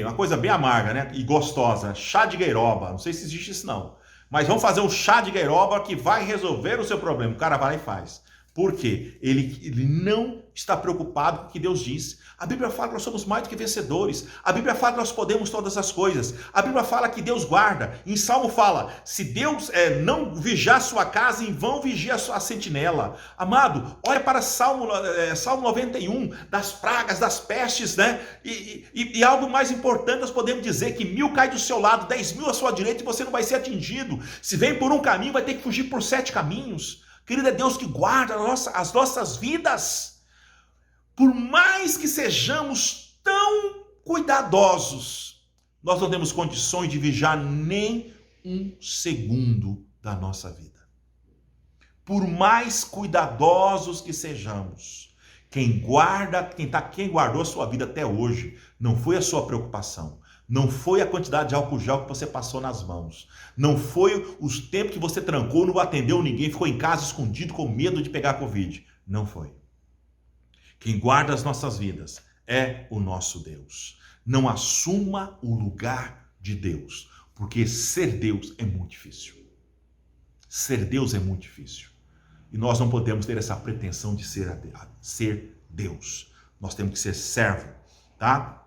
uma coisa bem amarga, né? E gostosa. Chá de gueiroba. Não sei se existe isso, não. Mas vamos fazer um chá de gueiroba que vai resolver o seu problema. O cara vai lá e faz. Por quê? Ele não está preocupado com o que Deus diz. A Bíblia fala que nós somos mais do que vencedores. A Bíblia fala que nós podemos todas as coisas. A Bíblia fala que Deus guarda. Em Salmo fala, se Deus não vigiar a sua casa, em vão vigia a sua sentinela. Amado, olha para Salmo 91, das pragas, das pestes, né? E algo mais importante, nós podemos dizer que 1000 cai do seu lado, 10.000 à sua direita e você não vai ser atingido. Se vem por um caminho, vai ter que fugir por 7 caminhos. Querido, é Deus que guarda as nossas vidas. Por mais que sejamos tão cuidadosos, nós não temos condições de vigiar nem um segundo da nossa vida. Por mais cuidadosos que sejamos, quem guardou a sua vida até hoje, não foi a sua preocupação. Não foi a quantidade de álcool gel que você passou nas mãos. Não foi os tempos que você trancou, não atendeu ninguém, ficou em casa escondido com medo de pegar Covid. Não foi. Quem guarda as nossas vidas é o nosso Deus. Não assuma o lugar de Deus, porque ser Deus é muito difícil. Ser Deus é muito difícil. E nós não podemos ter essa pretensão de ser Deus. Nós temos que ser servo, tá?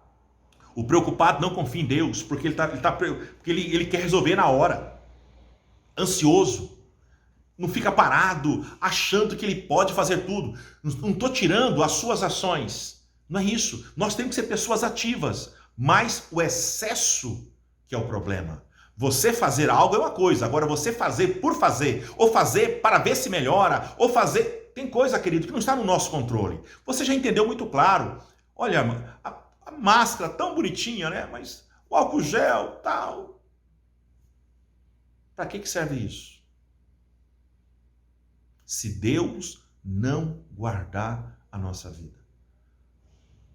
O preocupado não confia em Deus, porque ele quer resolver na hora. Ansioso. Não fica parado, achando que ele pode fazer tudo. Não estou tirando as suas ações. Não é isso. Nós temos que ser pessoas ativas. Mas o excesso que é o problema. Você fazer algo é uma coisa. Agora você fazer por fazer, ou fazer para ver se melhora, ou fazer... Tem coisa, querido, que não está no nosso controle. Você já entendeu muito claro. Olha, a máscara tão bonitinha, né? Mas o álcool gel, tal. Para que serve isso? Se Deus não guardar a nossa vida.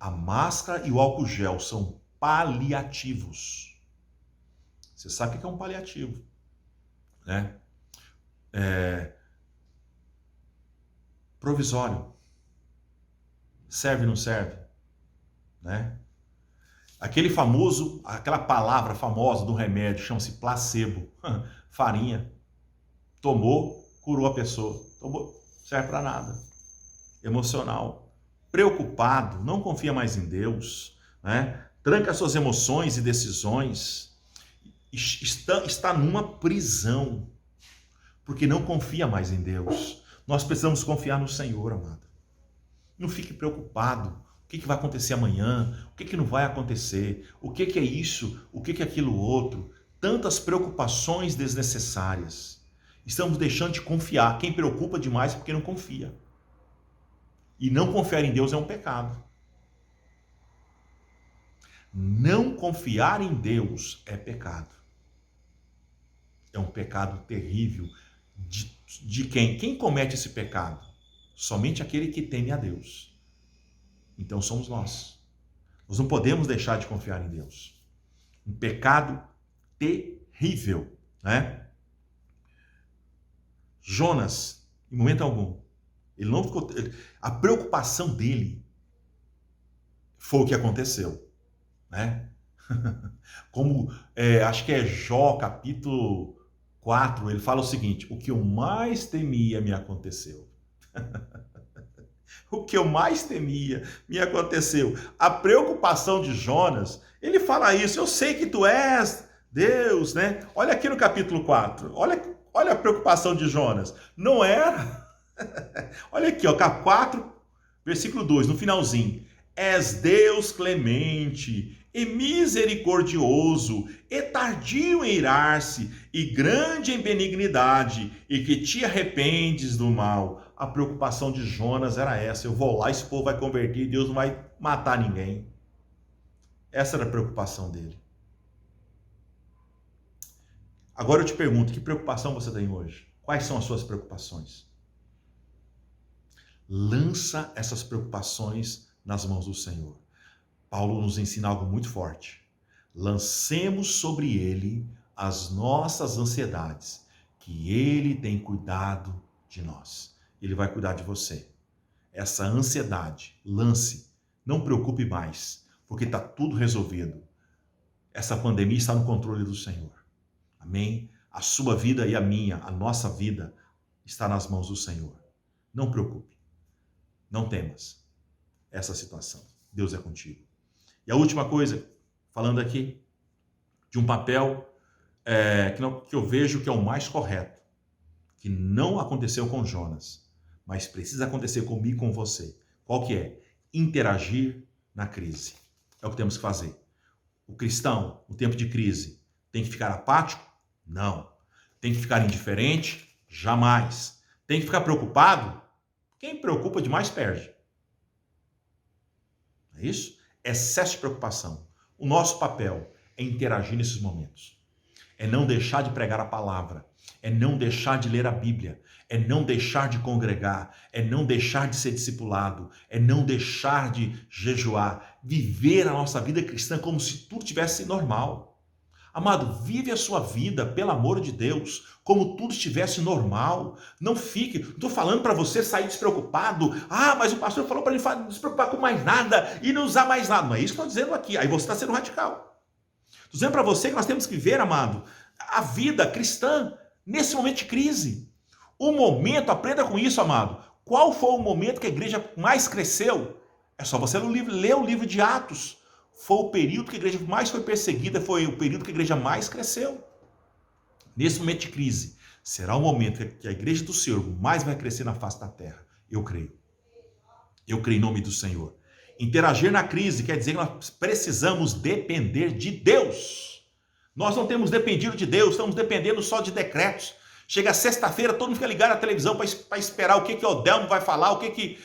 A máscara e o álcool gel são paliativos. Você sabe o que é um paliativo, né? Provisório. Serve, não serve, né? Aquela palavra famosa do remédio, chama-se placebo. Farinha. Tomou, curou a pessoa. Tomou, serve para nada. Emocional. Preocupado, não confia mais em Deus, né? Tranca suas emoções e decisões. Está numa prisão, porque não confia mais em Deus. Nós precisamos confiar no Senhor, amado. Não fique preocupado. O que vai acontecer amanhã? O que não vai acontecer? O que é isso? O que é aquilo outro? Tantas preocupações desnecessárias. Estamos deixando de confiar. Quem preocupa demais é porque não confia. E não confiar em Deus é um pecado. Não confiar em Deus é pecado. É um pecado terrível. De quem? Quem comete esse pecado? Somente aquele que teme a Deus. Então somos nós. Nós não podemos deixar de confiar em Deus. Um pecado terrível, né? Jonas, em momento algum, ele não ficou. A preocupação dele foi o que aconteceu, né? Como acho que é Jó, capítulo 4, ele fala o seguinte: o que eu mais temia me aconteceu. O que eu mais temia me aconteceu. A preocupação de Jonas, ele fala isso: eu sei que tu és Deus, né? Olha aqui no capítulo 4, olha a preocupação de Jonas. Não era? Olha aqui, ó, capítulo 4, versículo 2, no finalzinho. És Deus clemente e misericordioso, e tardio em irar-se, e grande em benignidade, e que te arrependes do mal. A preocupação de Jonas era essa: eu vou lá, esse povo vai converter, Deus não vai matar ninguém. Essa era a preocupação dele. Agora eu te pergunto, que preocupação você tem hoje? Quais são as suas preocupações? Lança essas preocupações nas mãos do Senhor. Paulo nos ensina algo muito forte. Lancemos sobre ele as nossas ansiedades, que ele tem cuidado de nós. Ele vai cuidar de você. Essa ansiedade, lance. Não preocupe mais, porque está tudo resolvido. Essa pandemia está no controle do Senhor. Amém? A sua vida e a minha, a nossa vida, está nas mãos do Senhor. Não preocupe. Não temas essa situação. Deus é contigo. E a última coisa, falando aqui de um papel que eu vejo que é o mais correto, que não aconteceu com Jonas, mas precisa acontecer comigo e com você. Qual que é? Interagir na crise. É o que temos que fazer. O cristão, no tempo de crise, tem que ficar apático? Não. Tem que ficar indiferente? Jamais. Tem que ficar preocupado? Quem preocupa demais perde. É isso? Excesso de preocupação. O nosso papel é interagir nesses momentos. É não deixar de pregar a palavra. É não deixar de ler a Bíblia. É não deixar de congregar. É não deixar de ser discipulado. É não deixar de jejuar. Viver a nossa vida cristã como se tudo tivesse normal. Amado, vive a sua vida, pelo amor de Deus, como tudo estivesse normal. Não fique, não estou falando para você sair despreocupado. Ah, mas o pastor falou para ele não se preocupar com mais nada e não usar mais nada. Não é isso que eu estou dizendo aqui. Aí você está sendo radical. Estou dizendo para você que nós temos que ver, amado, a vida cristã nesse momento de crise. O momento, aprenda com isso, amado. Qual foi o momento que a igreja mais cresceu? É só você ler o livro de Atos. Foi o período que a igreja mais foi perseguida, foi o período que a igreja mais cresceu. Nesse momento de crise, será o momento que a igreja do Senhor mais vai crescer na face da terra. Eu creio. Eu creio em nome do Senhor. Interagir na crise quer dizer que nós precisamos depender de Deus. Nós não temos dependido de Deus, estamos dependendo só de decretos. Chega sexta-feira, todo mundo fica ligado na televisão para esperar o que o Delmo vai falar, o que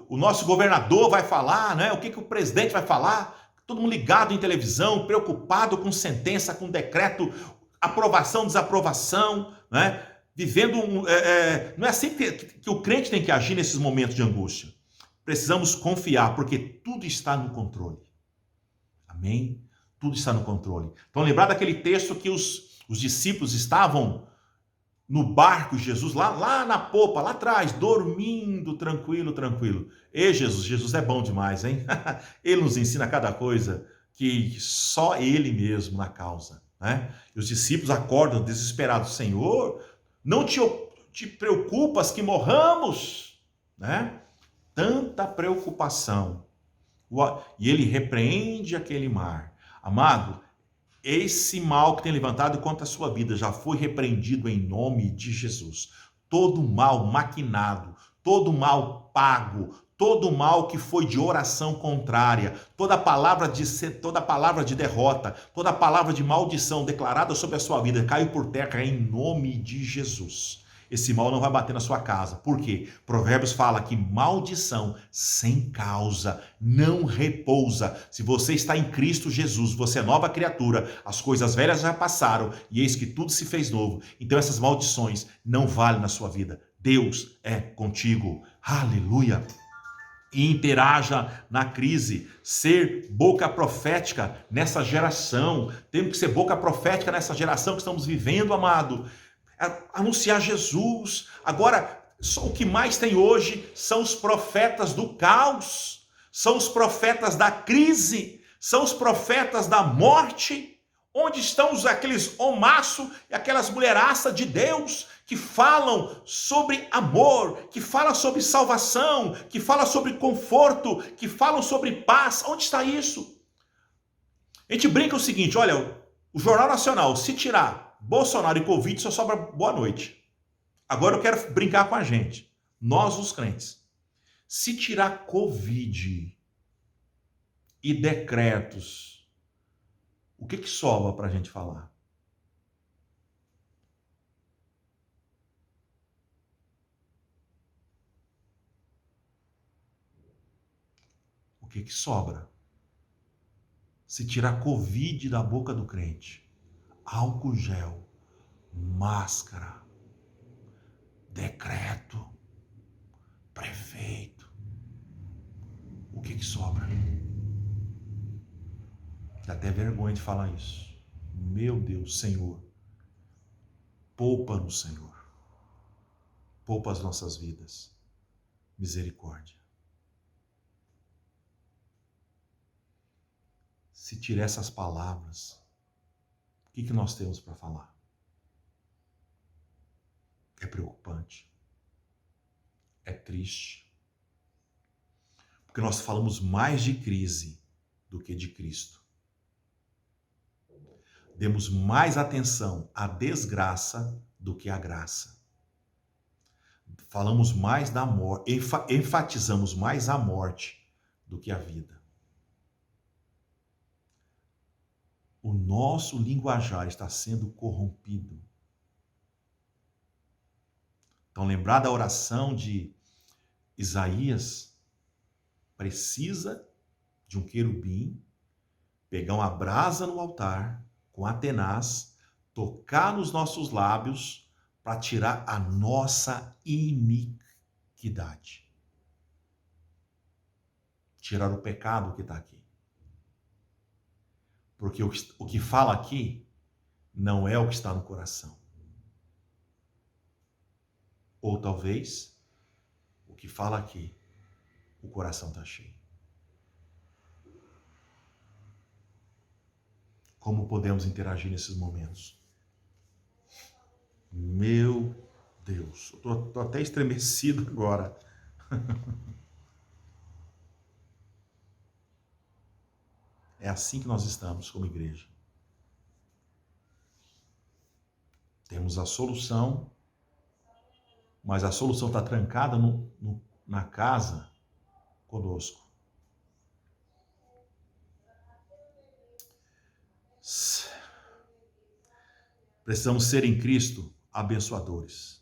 o nosso governador vai falar, né? O que o presidente vai falar. Todo mundo ligado em televisão, preocupado com sentença, com decreto, aprovação, desaprovação, né? Vivendo não é assim que o crente tem que agir nesses momentos de angústia. Precisamos confiar, porque tudo está no controle. Amém? Tudo está no controle. Então, lembrar daquele texto que os discípulos estavam no barco, Jesus lá na popa, lá atrás, dormindo, tranquilo. E Jesus é bom demais, hein? Ele nos ensina cada coisa que só Ele mesmo na causa, né? E os discípulos acordam desesperados: Senhor, não te preocupas que morramos, né? Tanta preocupação. E ele repreende aquele mar. Amado, esse mal que tem levantado contra a sua vida já foi repreendido em nome de Jesus. Todo mal maquinado, todo mal pago, todo mal que foi de oração contrária, toda palavra de derrota, toda palavra de maldição declarada sobre a sua vida caiu por terra em nome de Jesus. Esse mal não vai bater na sua casa. Por quê? Provérbios fala que maldição sem causa não repousa. Se você está em Cristo Jesus, você é nova criatura, as coisas velhas já passaram e eis que tudo se fez novo. Então essas maldições não valem na sua vida. Deus é contigo. Aleluia! E interaja na crise, ser boca profética nessa geração. Temos que ser boca profética nessa geração que estamos vivendo, amado. Anunciar Jesus. Agora, o que mais tem hoje são os profetas do caos, são os profetas da crise, são os profetas da morte. Onde estão aqueles homaço e aquelas mulheraças de Deus que falam sobre amor, que falam sobre salvação, que falam sobre conforto, que falam sobre paz? Onde está isso? A gente brinca o seguinte: olha, o Jornal Nacional, se tirar Bolsonaro e Covid, só sobra boa noite. Agora eu quero brincar com a gente, nós os crentes. Se tirar Covid e decretos, o que sobra para a gente falar? O que sobra? Se tirar Covid da boca do crente, álcool gel, máscara, decreto, prefeito, o que sobra? Dá até vergonha de falar isso. Meu Deus, Senhor, poupa-nos, Senhor. Poupa as nossas vidas. Misericórdia. Se tirar essas palavras, o que nós temos para falar? É preocupante. É triste. Porque nós falamos mais de crise do que de Cristo. Demos mais atenção à desgraça do que à graça. Falamos mais da morte, enfatizamos mais a morte do que a vida. O nosso linguajar está sendo corrompido. Então, lembrar da oração de Isaías, precisa de um querubim pegar uma brasa no altar com Atenaz, tocar nos nossos lábios para tirar a nossa iniquidade. Tirar o pecado que está aqui. Porque o que fala aqui não é o que está no coração. Ou talvez, o que fala aqui, o coração está cheio. Como podemos interagir nesses momentos? Meu Deus, eu tô até estremecido agora. É assim que nós estamos como igreja. Temos a solução, mas a solução está trancada na casa conosco. Precisamos ser em Cristo abençoadores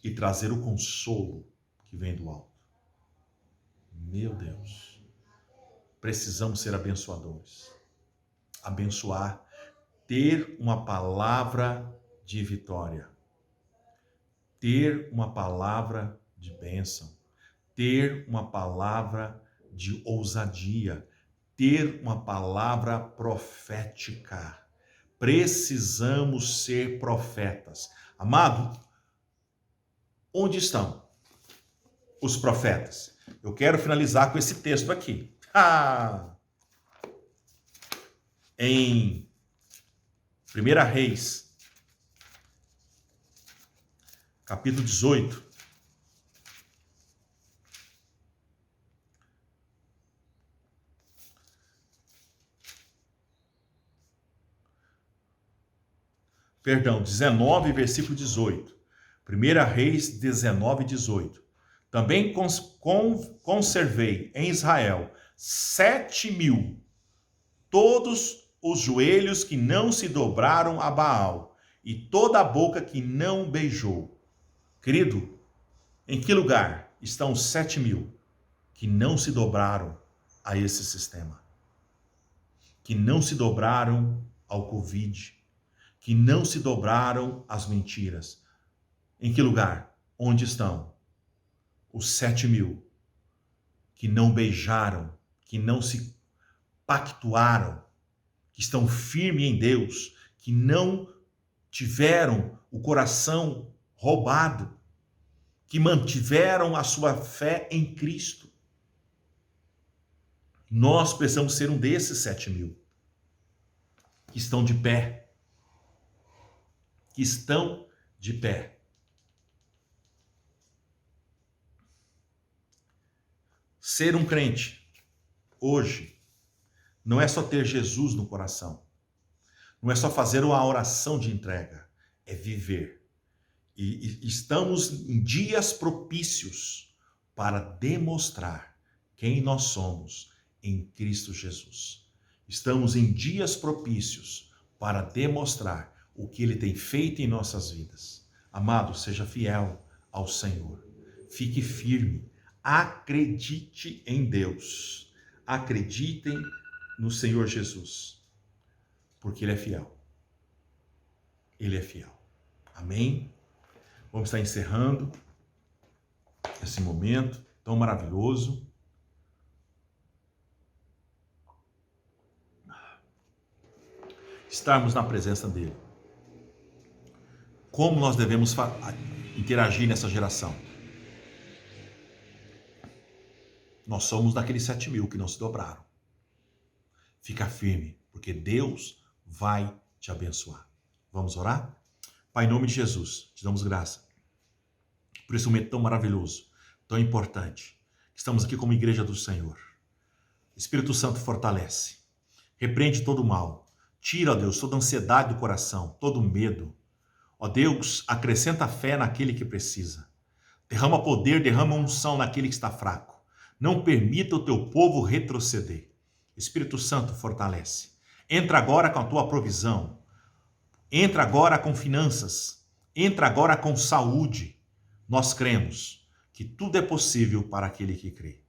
e trazer o consolo que vem do alto. Meu Deus, precisamos ser abençoadores. Abençoar, ter uma palavra de vitória, ter uma palavra de bênção, ter uma palavra de ousadia, ter uma palavra profética. Precisamos ser profetas. Amado, onde estão os profetas? Eu quero finalizar com esse texto aqui. Em 1 Reis, capítulo 18. Perdão, 19, versículo 18. 1 Reis 19, 18. Também conservei em Israel 7.000, todos os joelhos que não se dobraram a Baal, e toda a boca que não beijou. Querido, em que lugar estão os 7.000 que não se dobraram a esse sistema? Que não se dobraram ao Covid, que não se dobraram às mentiras. Em que lugar? Onde estão os 7.000 que não beijaram, que não se pactuaram, que estão firmes em Deus, que não tiveram o coração roubado, que mantiveram a sua fé em Cristo? Nós precisamos ser um desses 7.000 que estão de pé. Que estão de pé. Ser um crente hoje não é só ter Jesus no coração, não é só fazer uma oração de entrega, é viver. E estamos em dias propícios para demonstrar quem nós somos em Cristo Jesus. Estamos em dias propícios para demonstrar o que Ele tem feito em nossas vidas. Amado, seja fiel ao Senhor. Fique firme. Acredite em Deus. Acreditem no Senhor Jesus. Porque Ele é fiel. Ele é fiel. Amém? Vamos estar encerrando esse momento tão maravilhoso. Estarmos na presença dEle. Como nós devemos interagir nessa geração? Nós somos daqueles 7.000 que não se dobraram. Fica firme, porque Deus vai te abençoar. Vamos orar? Pai, em nome de Jesus, te damos graça por esse momento tão maravilhoso, tão importante. Estamos aqui como igreja do Senhor. Espírito Santo, fortalece. Repreende todo o mal. Tira, ó Deus, toda ansiedade do coração, todo medo. Ó Deus, acrescenta fé naquele que precisa. Derrama poder, derrama unção naquele que está fraco. Não permita o teu povo retroceder. Espírito Santo, fortalece. Entra agora com a tua provisão. Entra agora com finanças. Entra agora com saúde. Nós cremos que tudo é possível para aquele que crê.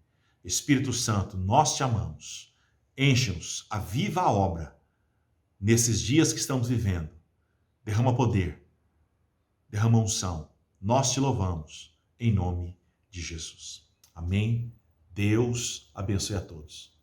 Espírito Santo, nós te amamos. Enche-nos, aviva a obra nesses dias que estamos vivendo. Derrama poder. Derrama unção. Nós te louvamos em nome de Jesus. Amém. Deus abençoe a todos.